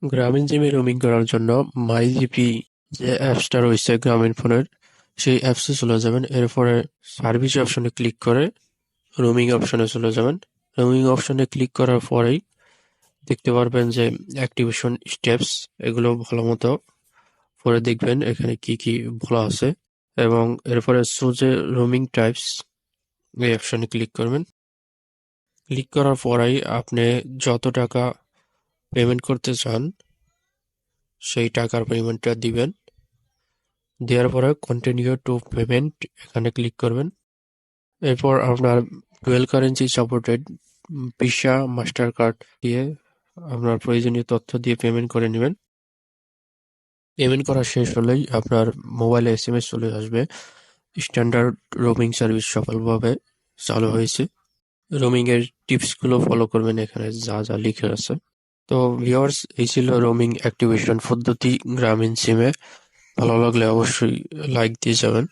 গ্রামীণ জিমে রোমিং করার জন্য মাই জিপি যে অ্যাপসটা রয়েছে গ্রামীণ ফোনের, সেই অ্যাপসে চলে যাবেন। এরপরে সার্ভিস অপশনে ক্লিক করে রোমিং অপশনে চলে যাবেন। রোমিং অপশনে ক্লিক করার পরেই দেখতে পারবেন যে অ্যাক্টিভেশন স্টেপস, এগুলো ভালো মতো পরে দেখবেন এখানে কি কি বলা আছে। এবং এরপরে সুজে রোমিং টাইপস এই অপশনে ক্লিক করবেন। ক্লিক করার পরেই আপনি যত টাকা পেমেন্ট করতে চান সেই টাকার পেমেন্টটা দিবেন। দেওয়ার পরে কন্টিনিউ টু পেমেন্ট এখানে ক্লিক করবেন। এরপর আপনার dual currency supported visa, master card দিয়ে আপনার প্রয়োজনীয় তথ্য দিয়ে পেমেন্ট করে নেবেন। পেমেন্ট করা শেষ হলেই আপনার মোবাইলে এসএমএস চলে আসবে, স্ট্যান্ডার্ড রোমিং সার্ভিস সফলভাবে চালু হয়েছে। রোমিং এর টিপসগুলো ফলো করবেন এখানে যা যা লিখে আছে। তো ভিউয়ার্স, এই ছিল রোমিং অ্যাক্টিভেশন পদ্ধতি গ্রামীণ সিমে। ভালো লাগলে অবশ্যই লাইক দিয়ে যাবেন।